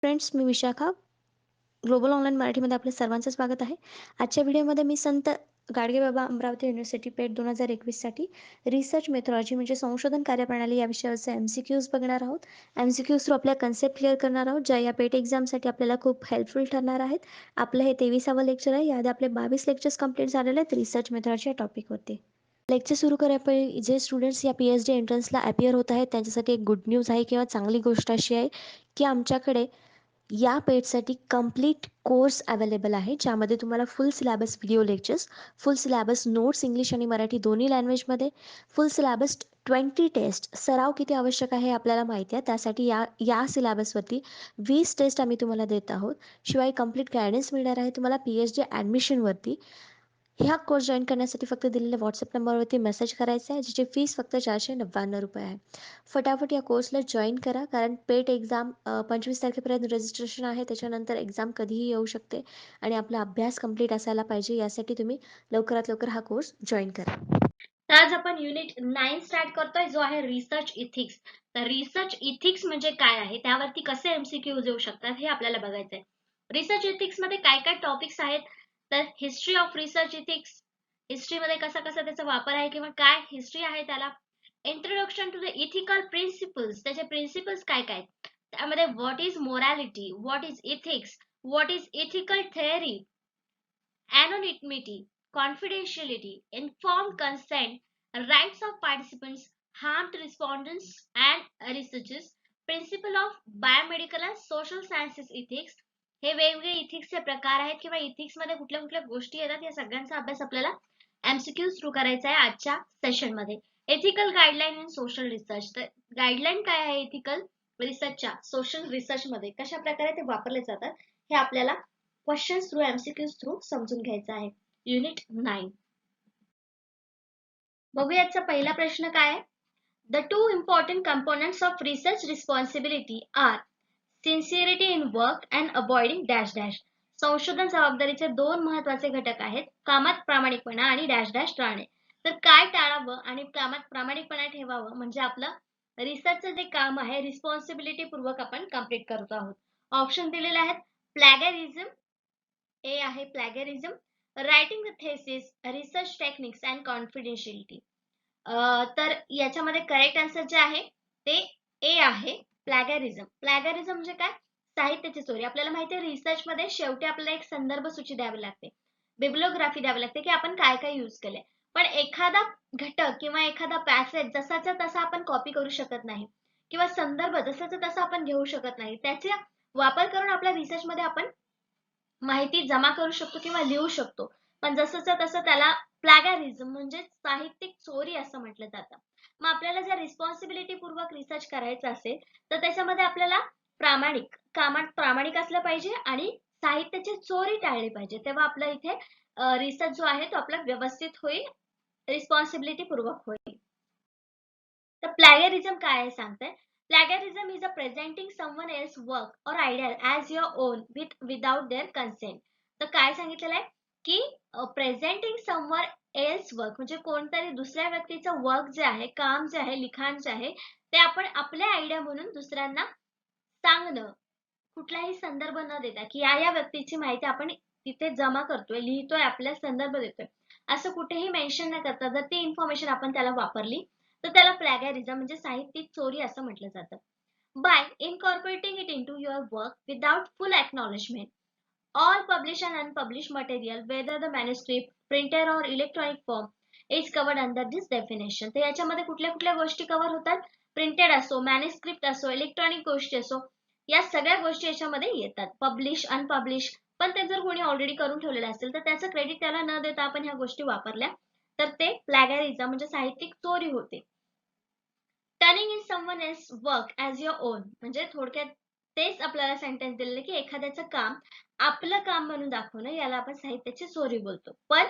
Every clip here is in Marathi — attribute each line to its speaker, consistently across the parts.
Speaker 1: फ्रेंड्स, मी विशाखा. ग्लोबल ऑनलाईन मराठीमध्ये आपल्या सर्वांचं स्वागत आहे. आजच्या व्हिडिओमध्ये मी संत गाडगेबाबा अमरावती युनिव्हर्सिटी पेठ 2021 साठी रिसर्च मेथॉलॉजी म्हणजे संशोधन कार्यप्रणाली या विषयावरचे MCQs बघणार आहोत. MCQs थ्रू आपल्या कन्सेप्ट क्लिअर करणार आहोत, ज्या या पेठ एक्झामसाठी आपल्याला खूप हेल्पफुल ठरणार आहेत. आपलं हे 23वा लेक्चर आहे. याआधी आपले 22 लेक्चर्स कंप्लीट झालेले आहेत रिसर्च मेथॉलॉजी या टॉपिकवरती. लेक्चर सुरू करायला जे स्टुडंट्स या PhD एंट्रन्सला अपियर होत आहेत त्यांच्यासाठी एक गुड न्यूज आहे किंवा चांगली गोष्ट अशी आहे की आमच्याकडे या पेजसाठी कंप्लीट कोर्स अवेलेबल आहे, ज्यामध्ये तुम्हाला फुल सिलेबस व्हिडिओ लेक्चर्स, फुल सिलेबस नोट्स इंग्लिश आणि मराठी दोन्ही लँग्वेजमध्ये, फुल सिलेबस 20 टेस्ट. सराव किती आवश्यक आहे आपल्याला माहिती आहे, त्यासाठी या या सिलेबसवरती 20 टेस्ट आम्ही तुम्हाला देत आहोत. शिवाय कंप्लीट गायडन्स मिळणार आहे तुम्हाला PhD ॲडमिशनवरती. ह्या कोर्स जॉईन करण्यासाठी फक्त दिलेल्या व्हॉट्सअप नंबरवरती मेसेज करायचा आहे, ज्याची फीस फक्त 499 रुपये आहे. फटाफट या कोर्सला जॉईन करा, कारण पेट एक्झाम 25 तारखेपर्यंत रजिस्ट्रेशन आहे. त्याच्यानंतर एक्झाम कधीही येऊ शकते आणि आपला अभ्यास कंप्लीट असायला पाहिजे. यासाठी तुम्ही लवकरात लवकर हा कोर्स जॉईन करा.
Speaker 2: तर आज आपण युनिट 9 स्टार्ट करतोय, जो आहे रिसर्च इथिक्स. तर रिसर्च इथिक्स म्हणजे काय आहे, त्यावरती कसे MCQs येऊ शकतात हे आपल्याला बघायचं आहे. रिसर्च इथिक्स मध्ये काय काय टॉपिक्स आहेत, तर हिस्ट्री ऑफ रिसर्च इथिक्स, हिस्ट्रीमध्ये कसा कसा त्याचा वापर आहे किंवा काय हिस्ट्री आहे त्याला. Introduction to the ethical principles, त्याचे प्रिन्सिपल्स काय काय, त्यामध्ये what is morality, what is ethics, what is ethical theory, anonymity, confidentiality, informed consent, rights of participants, harmed respondents and researchers, principle of biomedical and social sciences ethics. हे वेगवेगळे इथिक्सचे प्रकार आहेत किंवा इथिक्स मध्ये कुठल्या कुठल्या गोष्टी येतात, या सगळ्यांचा अभ्यास आपल्याला MCQ थ्रू करायचा आहे आजच्या सेशन मध्ये. Ethical guideline in social research, तर गाईडलाईन काय आहे एथिकल रिसर्चच्या सोशल रिसर्च मध्ये, कशा प्रकारे ते वापरले जातात हे आपल्याला क्वेश्चन्स थ्रू MCQs थ्रू समजून घ्यायचा आहे. युनिट 9 बघूयाचा पहिला प्रश्न काय आहे. The two important components of research responsibility are sincerity in work and avoiding dash dash. संशोधन जबाबदारीचे दोन महत्वाचे घटक आहेत, कामात प्रामाणिकपणा आणि डॅश डॅश टाळणे. तर काय टाळावं आणि कामात प्रामाणिकपणा ठेवावं, म्हणजे आपलं रिसर्चचं जे काम आहे रिस्पॉन्सिबिलिटी पूर्वक आपण कंप्लीट करतो आहोत. ऑप्शन दिलेले आहेत. प्लॅगॅरिझम, ए आहे plagiarism, writing the thesis, research techniques and confidentiality. तर याच्यामध्ये करेक्ट आन्सर जे आहे ते ए आहे प्लॅगरिझम. प्लॅगरिझम म्हणजे काय, साहित्याची चोरी. आपल्याला माहिती आहे रिसर्च मध्ये शेवटी आपल्याला एक संदर्भ सूची द्यावी लागते, बिब्लिओग्राफी द्यावी लागते की आपण काय काय यूज केलंय. पण एखादा घटक किंवा एखादा पॅसेज जसाच्या तसा आपण कॉपी करू शकत नाही किंवा संदर्भ जसाचा तसा आपण घेऊ शकत नाही. त्याचा वापर करून आपल्या रिसर्च मध्ये आपण माहिती जमा करू शकतो किंवा लिहू शकतो. पण जसंच्या तसं त्याला प्लॅगॅरिझम म्हणजे साहित्यिक चोरी असं म्हटलं जातं. मग आपल्याला जर रिस्पॉन्सिबिलिटी पूर्वक रिसर्च करायचं असेल तर त्याच्यामध्ये आपल्याला कामात प्रामाणिक असलं पाहिजे आणि साहित्याची चोरी टाळली पाहिजे. तेव्हा आपला इथे रिसर्च जो आहे तो आपला व्यवस्थित होईल, रिस्पॉन्सिबिलिटी पूर्वक होईल. तर प्लॅगरिझम काय आहे सांगते. Plagiarism is a presenting someone else work or idea as your own without their consent. तर काय सांगितलेलं आहे की प्रेझेंटिंग समवन एल्स वर्क म्हणजे कोणतरी दुसऱ्या व्यक्तीचं वर्क जे आहे, काम जे आहे, लिखाण जे आहे ते आपण आपल्या आयडिया म्हणून दुसऱ्यांना सांगणं, कुठलाही संदर्भ न देता की या व्यक्तीची माहिती आपण तिथे जमा करतोय, लिहितोय, आपल्या संदर्भ देतोय, असं कुठेही मेन्शन न करता जर ती इन्फॉर्मेशन आपण त्याला वापरली तर त्याला प्लॅगॅरिझम म्हणजे साहित्यिक चोरी असं म्हटलं जातं. Bye incorporating it into your work without full acknowledgement, all published and unpublished material, whether the manuscript, printed or electronic form, is covered under this definition. तर याच्यामध्ये कुठल्या कुठल्या गोष्टी कव्हर होतात, प्रिंटेड असो, मॅन्युस्क्रिप्ट असो, इलेक्ट्रॉनिक गोष्टी असो, या सगळ्या गोष्टी याच्यामध्ये येतात. पब्लिश, अनपब्लिश, पण ते जर कोणी ऑलरेडी करून ठेवलेलं असेल तर त्याचं क्रेडिट त्याला न देता आपण ह्या गोष्टी वापरल्या तर ते प्लॅगॅरिझम म्हणजे साहित्यिक चोरी होते. Turning in someone else work as your on म्हणजे थोडक्यात तेच आपल्याला सेंटेन्स दिलेलं की एखाद्याचं काम आपलं काम म्हणून दाखवणं, याला आपण साहित्याची चोरी बोलतो. पण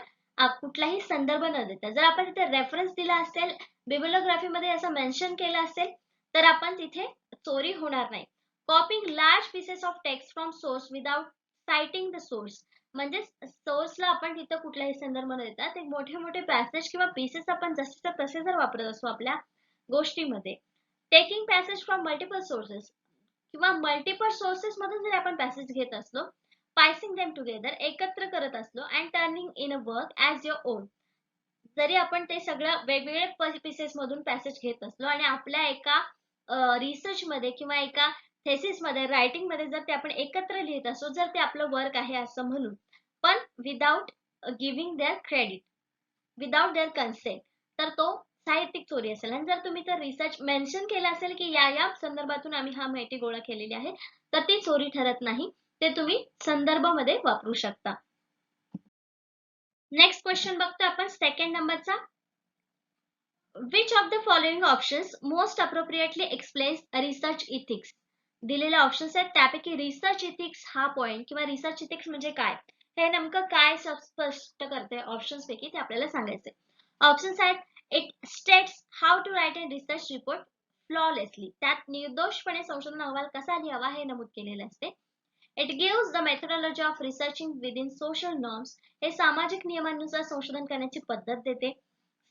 Speaker 2: कुठलाही संदर्भ न देता जर आपण तिथे रेफरन्स दिला असेल, बिब्लिओग्राफी मध्ये असं मेन्शन केलं असेल तर आपण तिथे चोरी होणार नाही. Copying large pieces of text from source without citing the source म्हणजे सोर्सला आपण तिथं कुठलाही संदर्भ न देता ते मोठे मोठे पॅसेज किंवा पीसेस आपण जसे तसे जर वापरत असतो आपल्या गोष्टीमध्ये. Taking passage from multiple sources, किंवा मल्टिपल सोर्सेस मधून जरी आपण पॅसेज घेत असलो, पायसिंग देम टुगेदर एकत्र करत असलो and turning in a work as your on, जरी आपण ते सगळं वेगवेगळे पीसेस मधून पॅसेज घेत असलो आणि आपल्या एका रिसर्च मध्ये किंवा एका थेसिस मध्ये रायटिंग मध्ये जर ते आपण एकत्र लिहित असो, जर ते आपलं वर्क आहे असं म्हणून, पण without giving their credit, without their consent, तर तो साहित्यिक चोरी असेल. आणि जर तुम्ही तर रिसर्च मेन्शन केलं असेल की या या संदर्भातून आम्ही हा माहिती गोळा केलेली आहे, तर ती चोरी ठरत नाही. ते तुम्ही संदर्भामध्ये वापरू शकता. नेक्स्ट क्वेश्चन बघतो आपण सेकंड नंबरचा. Which of the following options most appropriately explains research ethics? दिलेले ऑप्शन्स आहेत त्यापैकी रिसर्च इथिक्स हा पॉइंट किंवा रिसर्च इथिक्स म्हणजे काय, हे नेमकं काय स्पष्ट करते ऑप्शन्स पैकी ते आपल्याला सांगायचंय. ऑप्शन्स आहेत it states how to write a research report flawlessly, त्यात निर्दोषपणे संशोधन अहवाल कसा लिहावा हे नमूद केलेले असते. It gives the methodology of researching within social norms, हे सामाजिक नियमांनुसार संशोधन करण्याची पद्धत देते.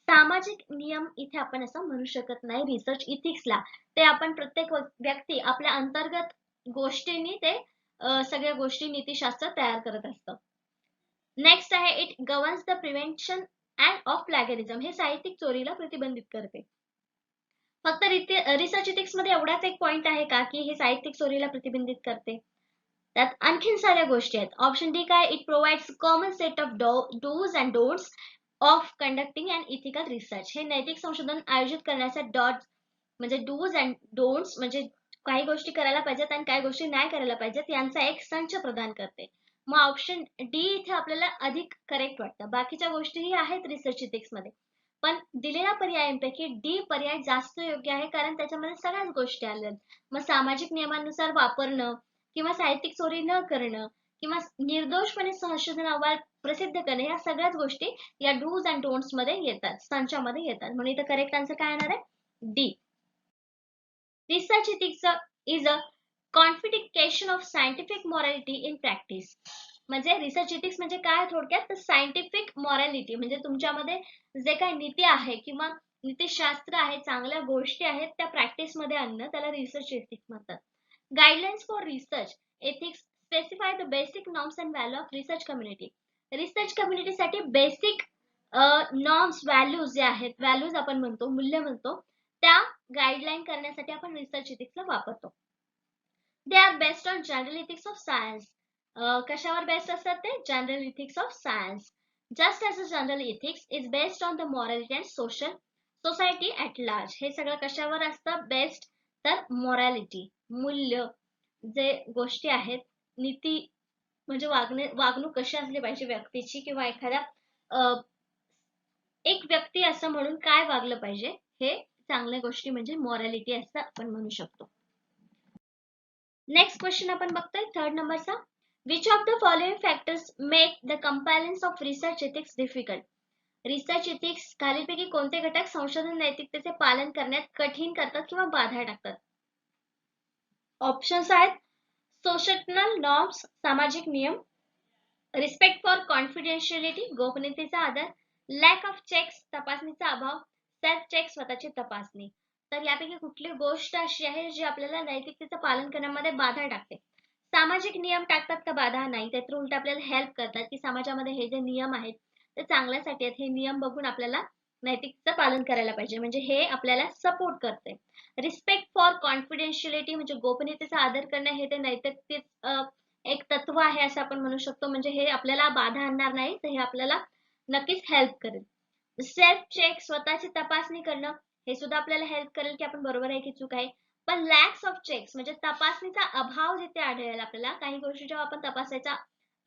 Speaker 2: सामाजिक नियम इथे आपण असं म्हणू शकत नाही रिसर्च इथिक्सला, ते आपण प्रत्येक व्यक्ती आपल्या अंतर्गत गोष्टींनी ते सगळ्या गोष्टी नीतिशास्त्र तयार करत असतं. नेक्स्ट आहे it governs the prevention and of plagiarism, हे साहित्यिक चोरीला प्रतिबंधित करते. फक्त रिसर्च इथिक्स मध्ये एवढाच एक पॉइंट आहे का की हे साहित्यिक चोरीला प्रतिबंधित करते? त्यात आणखीन साऱ्या गोष्टी आहेत. ऑप्शन डी काय, it provides common set of dos and don'ts of conducting and ethical research, हे नैतिक संशोधन आयोजित करण्याचा डॉट म्हणजे डूज अँड डोंट्स म्हणजे काही गोष्टी करायला पाहिजेत आणि काही गोष्टी नाही करायला पाहिजेत यांचा एक संच प्रदान करते. मग ऑप्शन डी इथे आपल्याला अधिक करेक्ट वाटतं. बाकीच्या गोष्टीही आहेत रिसर्च इथिक्स मध्ये, पण दिलेल्या पर्यायांपैकी डी पर्याय जास्त योग्य आहे कारण त्याच्यामध्ये सगळ्याच गोष्टी आल्या. मग सामाजिक नियमानुसार वापरणं किंवा साहित्यिक चोरी न करणं किंवा निर्दोषपणे संशोधन अहवाल प्रसिद्ध करणे, या सगळ्याच गोष्टी या डूज अँड डोंट्स मध्ये येतात, संचामध्ये येतात. म्हणून इथं करेक्ट आन्सर काय येणार आहे? D. Research ethics is a codification of scientific morality in practice, म्हणजे रिसर्च इथिक्स म्हणजे काय थोडक्यात, तर सायंटिफिक मॉरॅलिटी म्हणजे तुमच्यामध्ये जे काही नीती आहे किंवा नीतिशास्त्र आहे, चांगल्या गोष्टी आहेत त्या प्रॅक्टिस मध्ये आणणं, त्याला रिसर्च इथिक्स म्हणतात. Guidelines for research ethics specify the basic norms and value of research community, research कम्युनिटीसाठी बेसिक नॉर्म्स व्हॅल्यूज जे आहेत, व्हॅल्यूज आपण म्हणतो, मूल्य म्हणतो, त्या गाईडलाईन करण्यासाठी आपण रिसर्च इथिक्सला वापरतो. They are based on general ethics of science, कशावर बेस्ड असतात ते? General ethics of science. Just as a general ethics is based on the morality and social society at large, हे सगळं कशावर असतं बेस्ड? तर मॉरॅलिटी, मूल्य, जे गोष्टी आहेत, नीती म्हणजे वागणूक कशी असली पाहिजे व्यक्तीची किंवा एखाद्या एक व्यक्ती असं म्हणून काय वागलं पाहिजे, हे चांगल्या गोष्टी म्हणजे मॉरॅलिटी असं आपण म्हणू शकतो. नेक्स्ट क्वेश्चन आपण बघतोय थर्ड नंबरचा. Which of the following factors make the compliance of research ethics difficult, research ethics खालीलपैकी कोणते घटक संशोधन नैतिकतेचे पालन करण्यात कठीण करतात किंवा बाधा टाकतात? ऑप्शन्स आहेत सोशल नॉर्म्स, सामाजिक नियम, रिस्पेक्ट फॉर कॉन्फिडेन्शियलिटी, गोपनीयतेचा आदर, लॅक ऑफ चेक्स, तपासणीचा अभाव, सेल्फ चेक, स्वतःची तपासणी. तर यापैकी कुठली गोष्ट अशी आहे जी आपल्याला नैतिकतेचं पालन करण्यामध्ये बाधा टाकते? सामाजिक नियम टाकतात का बाधा? नाही, त्यात उलट आपल्याला हेल्प करतात की समाजामध्ये हे जे नियम आहेत ते चांगल्यासाठी आहेत, हे नियम बघून आपल्याला नैतिकतेचं पालन करायला पाहिजे, म्हणजे हे आपल्याला सपोर्ट करते. रिस्पेक्ट फॉर कॉन्फिडेन्शियलिटी म्हणजे गोपनीयतेचा आदर करणं, हे ते नैतिकतेत एक तत्व आहे असं आपण म्हणू शकतो, म्हणजे हे आपल्याला बाधा आणणार नाही, तर हे आपल्याला नक्कीच हेल्प करेल. सेल्फ चेक, स्वतःची तपासणी करणं, हे सुद्धा आपल्याला हेल्प करेल की आपण बरोबर आहे की चूक आहे. पण लॅक्स ऑफ चेक्स म्हणजे तपासणीचा अभाव जिथे आढळेल आपल्याला, काही गोष्टी जेव्हा आपण तपासायचा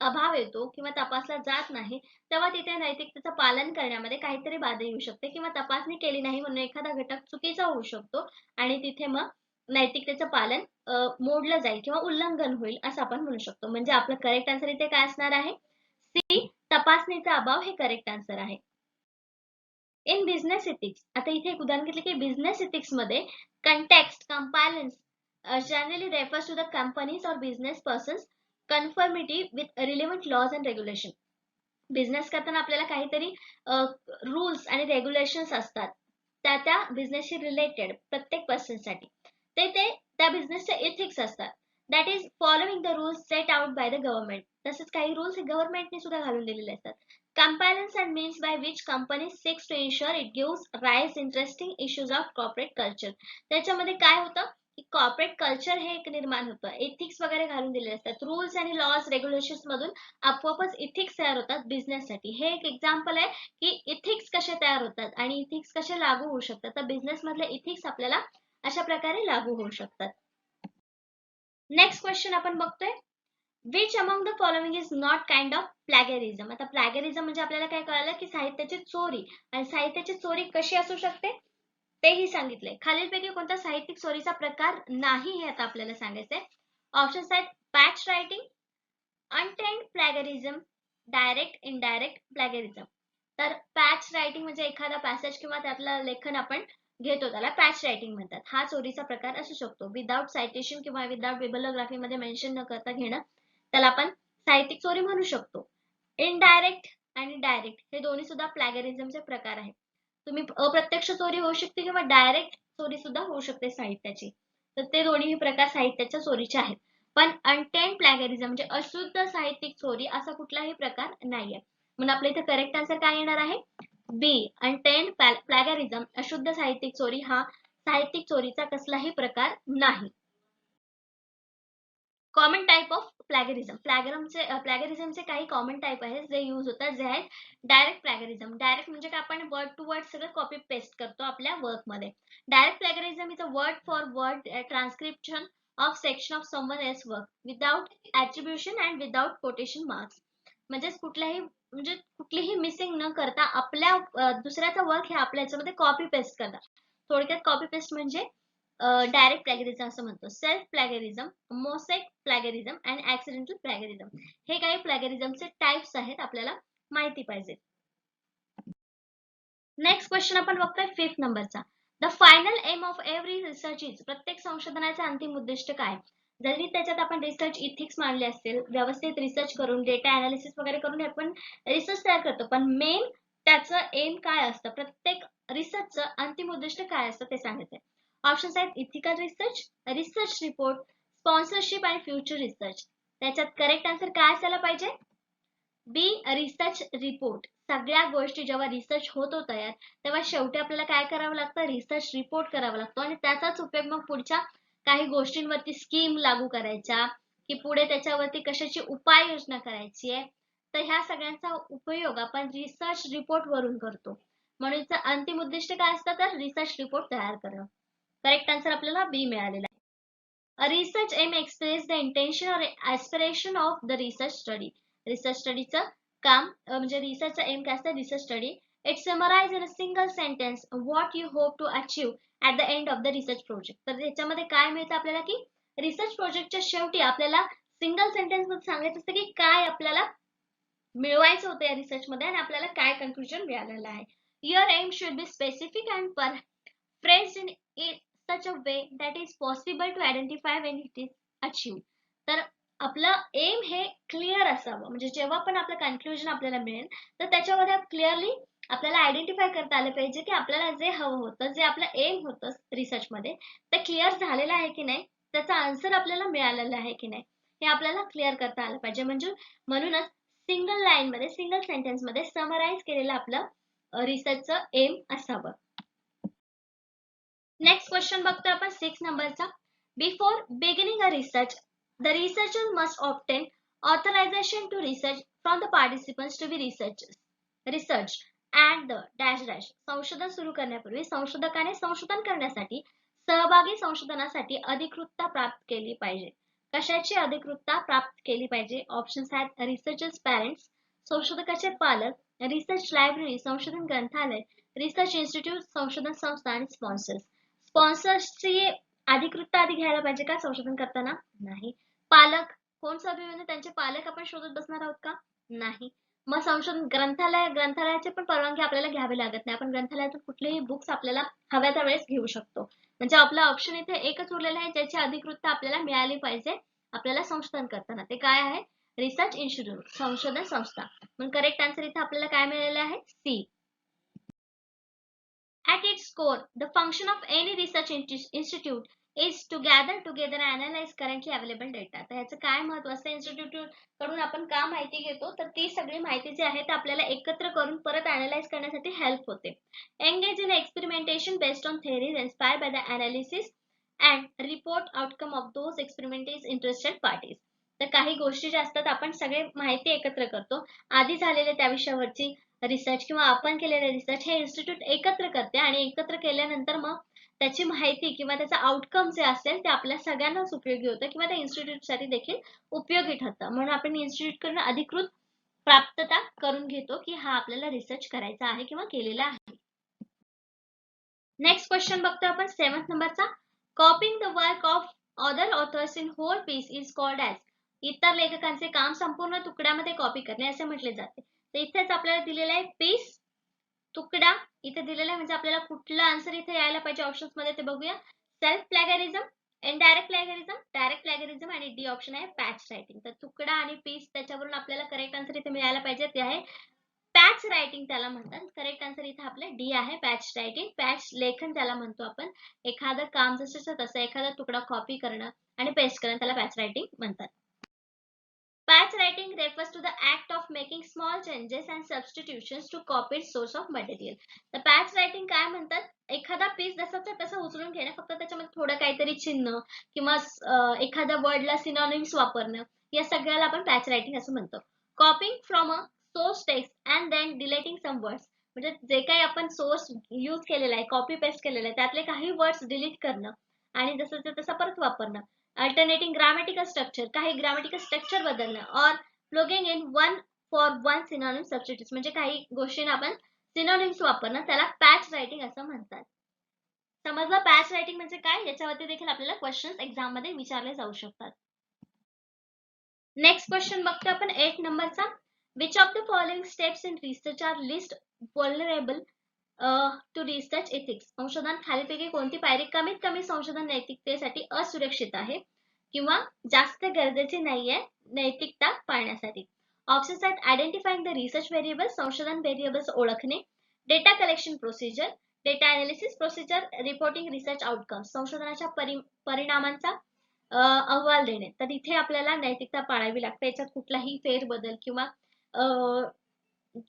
Speaker 2: अभाव येतो किंवा तपासला जात नाही, तेव्हा तिथे नैतिकतेचं पालन करण्यामध्ये काहीतरी बाधा येऊ शकते किंवा तपासणी केली नाही म्हणून एखादा घटक चुकीचा होऊ शकतो आणि तिथे मग नैतिकतेचं पालन मोडलं जाईल किंवा उल्लंघन होईल असं आपण म्हणू शकतो. म्हणजे आपलं करेक्ट आन्सर इथे काय असणार आहे? सी, तपासणीचा अभाव हे करेक्ट आन्सर आहे. इन बिझनेस इथिक्स, आता इथे एक उदाहरण घेतलं की बिझनेस इथिक्स मध्ये context compliance generally refers to the companies or business persons conformity with relevant laws and regulation. Business करताना आपल्याला काहीतरी रूल्स आणि रेग्युलेशन्स असतात त्या त्या बिझनेसशी रिलेटेड प्रत्येक पर्सनसाठी. ते त्या बिझनेसचे इथिक्स असतात. That is following the rules set out by the government. तसेच काही रूल्स हे गव्हर्नमेंटने सुद्धा घालून दिलेले असतात. Compliance and means by which company seeks to ensure it gives rise interesting issues of corporate culture. त्याच्यामध्ये काय होतं की कॉर्पोरेट कल्चर हे एक निर्माण होतं. एथिक्स वगैरे घालून दिलेले असतात. रूल्स आणि लॉज रेग्युलेशन्स मधून आपोआपच इथिक्स तयार होतात बिझनेससाठी. हे एक एक्झाम्पल आहे की इथिक्स कसे तयार होतात आणि इथिक्स कसे लागू होऊ शकतात. तर बिझनेस मधले इथिक्स आपल्याला अशा प्रकारे लागू होऊ शकतात. नेक्स्ट क्वेश्चन आपण बघतोय, which among the following is not kind of plagiarism. आता प्लॅगरिझम म्हणजे आपल्याला काय कळालं की साहित्याची चोरी, आणि साहित्याची चोरी कशी असू शकते तेही सांगितलंय. खालीलपैकी कोणता साहित्यिक चोरीचा प्रकार नाही हे आता आपल्याला सांगायचंय. ऑप्शन्स आहेत पॅच रायटिंग, अनटेंड प्लॅगरिझम, डायरेक्ट इनडायरेक्ट प्लॅगरिझम. तर पॅच रायटिंग म्हणजे एखादा पॅसेज किंवा त्यातलं लेखन आपण घेतो त्याला पॅच रायटिंग म्हणतात. हा चोरीचा प्रकार असू शकतो. विदाउट सायटेशन किंवा विदाउट बिबलिओग्राफी मध्ये मेन्शन न करता घेणं त्याला आपण साहित्यिक चोरी म्हणू शकतो. इनडायरेक्ट आणि डायरेक्ट हे दोन्ही सुद्धा प्लॅगरिझमचे प्रकार आहेत. तुम्ही अप्रत्यक्ष चोरी होऊ शकते किंवा डायरेक्ट चोरी सुद्धा होऊ शकते साहित्याची. तर ते दोन्ही प्रकार साहित्याच्या चोरीचे आहेत. पण अनटेंड प्लॅगरिझम म्हणजे अशुद्ध साहित्यिक चोरी असा कुठलाही प्रकार नाहीये. म्हणून आपल्या इथे करेक्ट आन्सर काय येणार आहे? बी, अनटेंड प्लॅगरिझम. अशुद्ध साहित्यिक चोरी हा साहित्यिक चोरीचा कसलाही प्रकार नाही. Common type of plagiarism. प्लॅगरिझमचे काही कॉमन टाइप आहेत जे यूज होतात, जे आहेत डायरेक्ट प्लॅगरिझम. डायरेक्ट म्हणजे काय, आपण वर्ड टू वर्ड सगळं कॉपी पेस्ट करतो आपल्या वर्कमध्ये. Direct plagiarism is a word for word transcription of section of someone else work without attribution and without quotation marks. म्हणजे कुठलीही मिसिंग न करता आपल्या दुसऱ्याचा वर्क हे आपल्या याच्यामध्ये कॉपी पेस्ट करतात. थोडक्यात कॉपी पेस्ट म्हणजे डायरेक्ट प्लॅगरिझम असं म्हणतो. सेल्फ प्लॅगरिझम, मोसेक प्लॅगरिझम आणि ऍक्सिडेंटल प्लॅगरिझम हे काही प्लॅगरिझमचे टाइप्स आहेत, आपल्याला माहिती पाहिजे. नेक्स्ट क्वेश्चन आपण बघतोय 5th नंबरचा. The final aim of every research is. प्रत्येक संशोधनाचे अंतिम उद्दिष्ट काय? जरी त्याच्यात आपण रिसर्च इथिक्स मांडले असतील, व्यवस्थित रिसर्च करून डेटा अनालिसिस वगैरे करून आपण रिसर्च तयार करतो, पण मेन त्याचं एम काय असतं, प्रत्येक रिसर्चचं अंतिम उद्दिष्ट काय असतं ते सांगायचंय. ऑप्शन्स आहेत ethical research, research report, sponsorship आणि फ्युचर रिसर्च. त्याच्यात करेक्ट आन्सर काय असायला पाहिजे? बी, रिसर्च रिपोर्ट. सगळ्या गोष्टी जेव्हा रिसर्च होतो तयार, तेव्हा शेवटी आपल्याला काय करावं लागतं? रिसर्च रिपोर्ट करावा लागतो आणि त्याचाच उपयोग मग पुढच्या काही गोष्टींवरती स्कीम लागू करायच्या, की पुढे त्याच्यावरती कशाची उपाययोजना करायची आहे, तर ह्या सगळ्यांचा उपयोग आपण रिसर्च रिपोर्ट वरून करतो. म्हणून अंतिम उद्दिष्ट काय असतं? तर रिसर्च रिपोर्ट तयार करणं. करेक्ट आन्सर आपल्याला बी मिळालेला आहे. A research aim express the intention or aspiration of the research study. Research स्टडीचं काम म्हणजे रिसर्चचा एम काय असतं? Research study. It summarize in a single sentence what you hope to achieve at the end of the research project. तर ह्याच्यामध्ये काय मिळतं आपल्याला की रिसर्च प्रोजेक्टच्या शेवटी आपल्याला सिंगल सेंटेन्स मध्ये सांगायचं असतं की काय आपल्याला मिळवायचं होतं या रिसर्च मध्ये आणि आपल्याला काय कन्क्लुजन मिळालेलं आहे. Your aim should be specific and phrased in such a way that is possible to identify when it is achieved. तर आपलं एम हे क्लिअर असावं, म्हणजे जेव्हा पण आपलं कन्क्लुजन आपल्याला मिळेल तर त्याच्यामध्ये क्लिअरली आपल्याला आयडेंटिफाय करता आलं पाहिजे की आपल्याला जे हवं होतं, जे आपलं एम होतं रिसर्च मध्ये, ते क्लिअर झालेलं आहे की नाही, त्याचा आन्सर आपल्याला मिळालेला आहे की नाही, हे आपल्याला क्लिअर करता आलं पाहिजे. म्हणूनच सिंगल लाईन मध्ये, सिंगल सेंटेन्स मध्ये समराइज केलेलं आपलं रिसर्चचं एम असावं. नेक्स्ट क्वेश्चन बघतोय आपण 6 नंबरचा. Before beginning a research, the researcher must obtain authorisation to research from the participants to be research and the dash dash. संशोधन सुरू करण्यापूर्वी संशोधकाने संशोधन करण्यासाठी सहभागी संशोधनासाठी अधिकृतता प्राप्त केली पाहिजे. कशाची अधिकृतता प्राप्त केली पाहिजे? ऑप्शन्स आहेत रिसर्चर्स पॅरेंट्स, संशोधकाचे पालक, रिसर्च लायब्ररी संशोधन ग्रंथालय, रिसर्च इन्स्टिट्यूट संशोधन संस्था आणि स्पॉन्सर्स. स्पॉन्सर्सची अधिकृतता आधी घ्यायला पाहिजे का संशोधन करताना? नाही. पालक कोण सहभागी म्हणजे त्यांचे पालक आपण शोधत बसणार आहोत का? नाही. मग संशोधन ग्रंथालयाचे पण परवानगी आपल्याला घ्यावी लागत नाही. आपण ग्रंथालयातून कुठलेही बुक्स आपल्याला हव्या त्या वेळेस घेऊ शकतो. म्हणजे आपला ऑप्शन इथे एकच उरलेला आहे ज्याची अधिकृतता आपल्याला मिळाली पाहिजे आपल्याला संशोधन करताना. ते काय आहे? रिसर्च इन्स्टिट्यूट संशोधन संस्था. मग करेक्ट आन्सर इथे आपल्याला काय मिळालेलं आहे? C. At its core, the function of any research institute is to gather together and analyze currently available data. तर ह्याचं काय महत्व असतं, इन्स्टिट्यूट कडून आपण का माहिती घेतो, तर ती सगळी माहिती जी आहे ते आपल्याला एकत्र करून परत अनालाइज करण्यासाठी हेल्प होते. Engage in experimentation based on theories inspired by the analysis and report outcome of those experiments interested parties. तर काही गोष्टी ज्या असतात आपण सगळे माहिती एकत्र करतो. आधी झालेले त्या विषयावरची रिसर्च किंवा आपण केलेले रिसर्च हे इन्स्टिट्यूट एकत्र करते आणि एकत्र केल्यानंतर मग त्याची माहिती किंवा त्याचा आउटकम जे असेल ते आपल्या सगळ्यांनाच उपयोगी होतं किंवा त्या इन्स्टिट्यूटसाठी देखील उपयोगी ठरतं. म्हणून आपण इन्स्टिट्यूटकडून अधिकृत प्राप्तता करून घेतो की हा आपल्याला रिसर्च करायचा आहे किंवा केलेला आहे. नेक्स्ट क्वेश्चन बघतो आपण 7th नंबरचा. Copying the work of other authors in whole piece is called as. इतर लेखकांचे काम संपूर्ण तुकड्यामध्ये कॉपी करणे असे म्हटले जाते. तर इथेच आपल्याला दिलेलं आहे पीस, तुकडा. इथे दिलेला आहे म्हणजे आपल्याला कुठला आन्सर इथे यायला पाहिजे ऑप्शन्स मध्ये ते बघूया. सेल्फ प्लॅगरिझम, इनडायरेक्ट प्लॅगरिझम, डायरेक्ट प्लॅगरिझम आणि डी ऑप्शन आहे पॅच रायटिंग. तर तुकडा आणि पीस त्याच्यावरून आपल्याला करेक्ट आन्सर इथे मिळायला पाहिजे, ते आहे पॅच रायटिंग त्याला म्हणतात. करेक्ट आन्सर इथे आपले डी आहे पॅच रायटिंग. पॅच लेखन त्याला म्हणतो आपण. एखादं काम जसं तसं एखादा तुकडा कॉपी करणं आणि पेस्ट करणं त्याला पॅच रायटिंग म्हणतात. Patch writing refers to the act of making small changes and substitutions to copied source of material. तर पॅच रायटिंग काय म्हणतात, एखादा पीस जसाचा तसा उचलून घेणं, फक्त त्याच्यामध्ये थोडं काहीतरी चिन्ह किंवा एखाद्या वर्डला सिनॉनिम्स वापरणं, या सगळ्याला आपण पॅच रायटिंग असं म्हणतो. Copying from a source text and then deleting some words. म्हणजे जे काही आपण सोर्स यूज केलेला आहे, कॉपी पेस्ट केलेला आहे, त्यातले काही वर्ड्स डिलीट करणं आणि जसं तसं परत वापरणं. अल्टरनेटिंग ग्रामॅटिकल स्ट्रक्चर, काही ग्रामॅटिकल स्ट्रक्चर बदलणं. और plugging in one for one synonym substitute, म्हणजे काही गोष्टींना आपण सिनॉनिम्स वापरणं, त्याला पॅच रायटिंग असं म्हणतात. समजलं पॅच रायटिंग म्हणजे काय, याच्यावरती देखील आपल्याला क्वेश्चन्स एक्झाम मध्ये विचारले जाऊ शकतात. नेक्स्ट क्वेश्चन बघतो आपण 8 नंबरचा. Which of the following steps in research are least vulnerable to research ethics. संशोधन खालीलपैकी कोणती पायरी कमीत कमी संशोधन नैतिकतेसाठी असुरक्षित आहे किंवा जास्त गरजेची नाहीये नैतिकता पाळण्यासाठी. ऑप्शन्स आहेत आयडेंटिफाईंग द रिसर्च व्हेरिएबल्स, संशोधन व्हेरिएबल्स ओळखणे, data collection procedure, data analysis procedure, reporting research outcomes, संशोधनाच्या परिणामांचा अहवाल देणे. तर इथे आपल्याला नैतिकता पाळावी लागते. याच्यात कुठलाही फेरबदल किंवा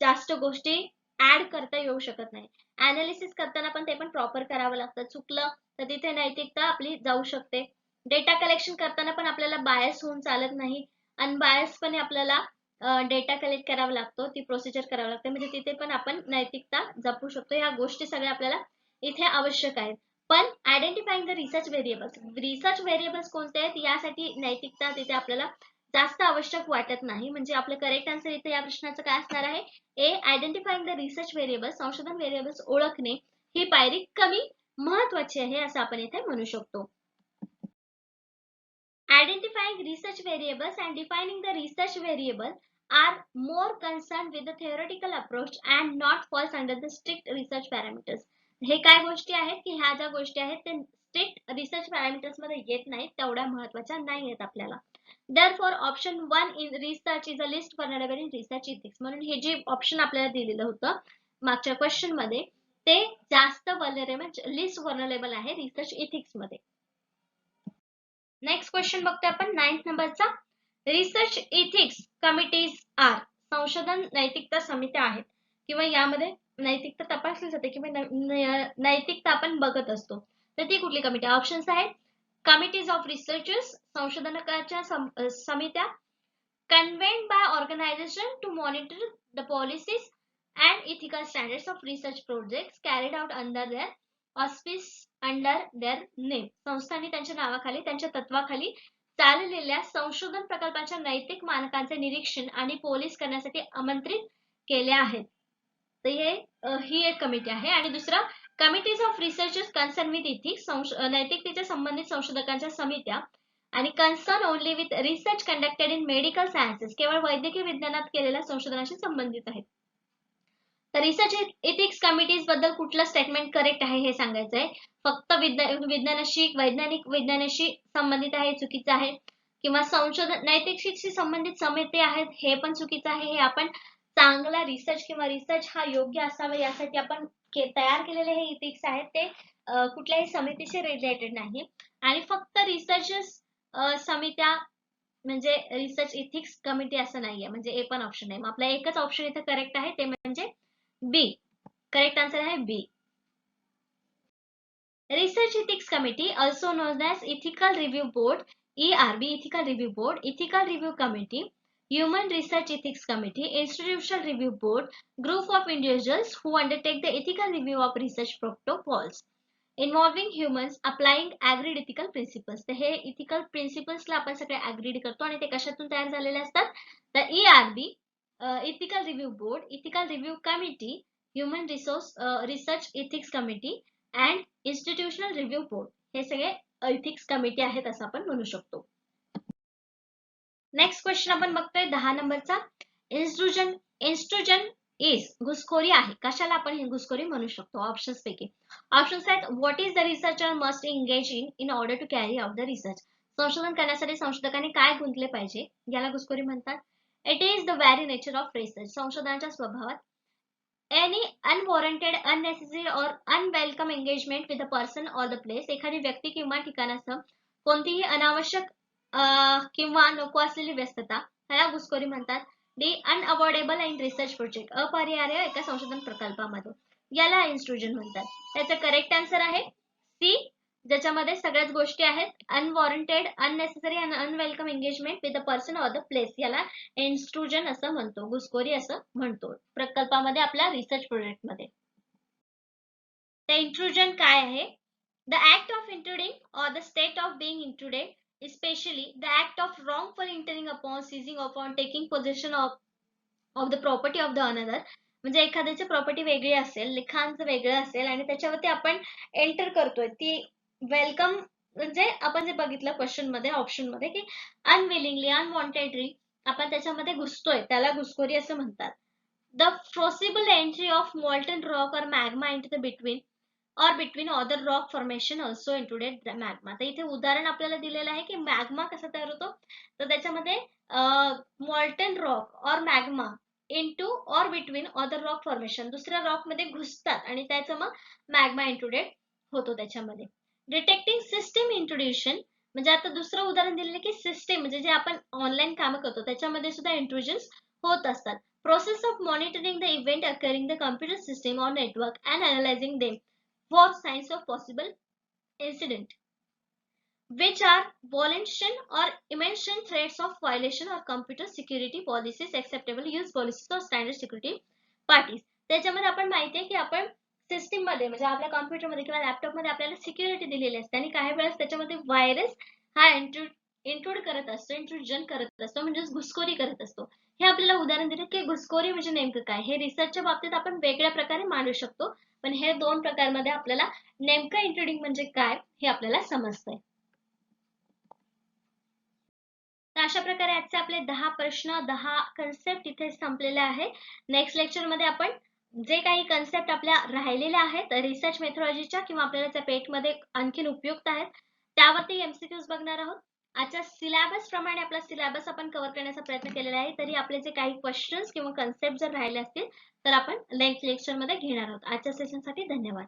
Speaker 2: जास्त गोष्टी ऍड करता येऊ शकत नाही. अनालिसिस करताना पण ते पण प्रॉपर करावं लागतं. चुकलं तर तिथे नैतिकता आपली जाऊ शकते. डेटा कलेक्शन करताना पण आपल्याला बायस होऊन चालत नाही. अनबायसपणे आपल्याला डेटा कलेक्ट करावा लागतो, ती प्रोसिजर करावी लागते, म्हणजे तिथे पण आपण नैतिकता जपू शकतो. ह्या गोष्टी सगळ्या आपल्याला इथे आवश्यक आहेत. पण आयडेंटिफाईंग द रिसर्च व्हेरिएबल्स कोणते आहेत यासाठी नैतिकता तिथे आपल्याला जास्त आवश्यक वाटत नाही. म्हणजे आपलं करेक्ट आन्सर इथे या प्रश्नाचं काय असणार आहे, ए आयडेंटिफाईंग द रिसर्च व्हेरिएबल्स, संशोधन व्हेरिएबल्स ओळखणे ही पायरी कमी महत्वाची आहे असं आपण इथे म्हणू शकतो. Identifying research variables and defining the research variable are more concerned with the theoretical approach and not falls under the strict research parameters. हे काय गोष्टी आहेत की ह्या ज्या गोष्टी आहेत ते स्ट्रिक्ट रिसर्च पॅरामीटर्स मध्ये येत नाहीत, तेवढ्या महत्वाच्या नाही आहेत आपल्याला. Therefore option 1 in research is a least vulnerable in research ethics. म्हणून हे जे ऑप्शन आपल्याला दिलेलं होतं मागच्या क्वेश्चन मध्ये ते जास्त वल्नरेबल, लिस्ट वल्नरेबल आहे रिसर्च इथिक्स मध्ये. नेक्स्ट क्वेश्चन बघतोय आपण 9th नंबरचा. Research ethics committees are. संशोधन नैतिकता समित्या आहेत किंवा यामध्ये नैतिकता तपासली जाते किंवा नैतिकता आपण बघत असतो. तर ती कुठली कमिटी? ऑप्शन्स आहेत कमिटीज ऑफ रिसर्चर्स, संशोधकाच्या समित्या, convened by organization to monitor the policies and ethical standards of research projects carried out under their auspice under their name. संस्थांनी त्यांच्या नावाखाली, त्यांच्या तत्वाखाली चाललेल्या संशोधन प्रकल्पाच्या नैतिक मानकांचे निरीक्षण आणि पोलीस करण्यासाठी आमंत्रित केले आहेत. तर ही एक कमिटी आहे. आणि दुसरं committees of researchers concern with ethics, नैतिकतेच्या संबंधित संशोधकांच्या समित्या, आणि concern only with research conducted in medical sciences, केवळ वैद्यकीय विज्ञानात केलेल्या संशोधनाशी संबंधित आहेत. तर रिसर्च इथिक्स कमिटीज बद्दल कुठलं स्टेटमेंट करेक्ट आहे हे सांगायचं आहे. फक्त विज्ञानाशी, वैज्ञानिक विज्ञानाशी संबंधित आहे चुकीचं आहे, किंवा संशोधन नैतिकशी संबंधित समिती आहेत हे पण चुकीचं आहे. हे आपण चांगला रिसर्च किंवा रिसर्च हा योग्य असावा यासाठी आपण तयार केलेले हे इथिक्स आहेत ते कुठल्याही समितीशी रिलेटेड नाही आणि फक्त रिसर्च समित्या म्हणजे रिसर्च इथिक्स कमिटी असं नाहीये, म्हणजे ए पण ऑप्शन आहे. मग आपला एकच ऑप्शन इथे करेक्ट आहे ते म्हणजे बी. करेक्ट आन्सर आहे बी. Research Ethics Committee, also known as Ethical Review Board, ERB, Ethical Review Board, Ethical Review Committee, Human Research Ethics Committee, Institutional Review Board, group of individuals who undertake the ethical review of research protocols involving humans applying agreed ethical principles. तर हे ethical principles ला आपण सगळे agreed करतो आणि ते कशातून तयार झालेले असतात? तर ERB, Ethical Review Board, Ethical Review Committee, Human Research Ethics Committee and institutional review board हे सगळे इथिक्स कमिटी आहेत असं आपण म्हणू शकतो. नेक्स्ट क्वेश्चन आपण बघतोय 10 नंबरचा. इन्स्ट्रुजन इज घुसखोरी आहे. कशाला आपण ही घुसखोरी म्हणू शकतो? ऑप्शन्स पैकी ऑप्शन्स आहेत. What is the researcher must engage in order to carry out the research. संशोधन करण्यासाठी संशोधकांनी काय गुंतले पाहिजे याला घुसखोरी म्हणतात. It is the very nature of research. संशोधनाच्या स्वभावात any unwarranted, unnecessary or unwelcome engagement with the person or the place. एखादी व्यक्ती किंवा ठिकाणासह कोणतीही अनावश्यक किंवा नको असलेली व्यस्तता ह्याला घुसखोरी म्हणतात. D unavoidable in research project. अपरिहार्य एका संशोधन प्रकल्पामध्ये याला इन्स्ट्रुजन म्हणतात. त्याचा करेक्ट आन्सर आहे सी, ज्याच्यामध्ये सगळ्याच गोष्टी आहेत. Unwarranted, unnecessary and unwelcome engagement with the person or the place याला इन्स्ट्रुजन असं म्हणतो, घुसखोरी असं म्हणतो प्रकल्पामध्ये आपल्या रिसर्च प्रोजेक्ट मध्ये. The intrusion काय आहे? The act of intruding or the state of being intruded, especially the act of wrongful entering upon, seizing upon, taking possession of the property of the another. म्हणजे एखाद्याची प्रॉपर्टी वेगळी असेल, लिखाणचं वेगळं असेल आणि त्याच्यावरती आपण एंटर करतोय, ती वेलकम म्हणजे आपण जे बघितलं क्वेश्चन मध्ये ऑप्शन मध्ये की अनविलिंगली, अनवॉन्टेडली आपण त्याच्यामध्ये घुसतोय त्याला घुसखोरी असं म्हणतात. The forcible entry of molten rock or magma into the between other rock formation also included the magma. तर इथे उदाहरण आपल्याला दिलेलं आहे की मॅग्मा कसा तयार होतो. तर त्याच्यामध्ये मॉल्टन रॉक और मॅग्मा इंटू और बिटवीन अदर रॉक फॉर्मेशन दुसऱ्या रॉक मध्ये घुसतात आणि त्याचं मग मॅग्मा इंट्रुडेड होतो त्याच्यामध्ये. डिटेक्टिंग सिस्टीम इंट्रोड्युशन म्हणजे आता दुसरं उदाहरण दिलेलं की सिस्टीम म्हणजे जे आपण ऑनलाईन कामं करतो त्याच्यामध्ये सुद्धा इंट्रुजन्स होत असतात. Process of monitoring the event occurring the computer system or network and analyzing them for signs of possible incident which are violation or immense threats of violation or computer security policies, acceptable use policies or standard security parties. त्याच्यामध्ये आपण माहिती आहे की आपण सिस्टीम मध्ये म्हणजे आपल्या कॉम्प्युटर मध्ये किंवा लॅपटॉप मध्ये आपल्याला सिक्युरिटी दिलेली असते आणि काही वेळेस त्याच्यामध्ये व्हायरस हा इंट्रूड करत असतो, इंट्रुजन करत असतो म्हणजे घुसखोरी करत असतो. हे आपल्याला उदाहरण दिलं की घुसखोरी म्हणजे नेमकं काय. हे रिसर्चच्या बाबतीत आपण वेगळ्या प्रकारे मांडू शकतो, पण हे दोन प्रकारमध्ये आपल्याला नेमकं इंट्रुडिंग म्हणजे काय हे आपल्याला समजतंय. तर अशा प्रकारे आजचे आपले 10 प्रश्न 10 कन्सेप्ट इथे संपलेले आहे. नेक्स्ट लेक्चर मध्ये आपण जे काही कन्सेप्ट आपल्या राहिलेल्या आहेत रिसर्च मेथोडॉलॉजीच्या किंवा आपल्याला त्या पेट मध्ये आणखीन उपयुक्त आहेत त्यावरती एमसीक्यूज बघणार आहोत. आजच्या सिलेबस प्रमाणे आपला सिलेबस आपण कव्हर करण्याचा प्रयत्न केलेला आहे. तरी आपले जे काही क्वेश्चन्स किंवा कन्सेप्ट जर राहिले असतील तर आपण नेक्स्ट लेक्चर मध्ये घेणार आहोत. आजच्या सेशनसाठी धन्यवाद.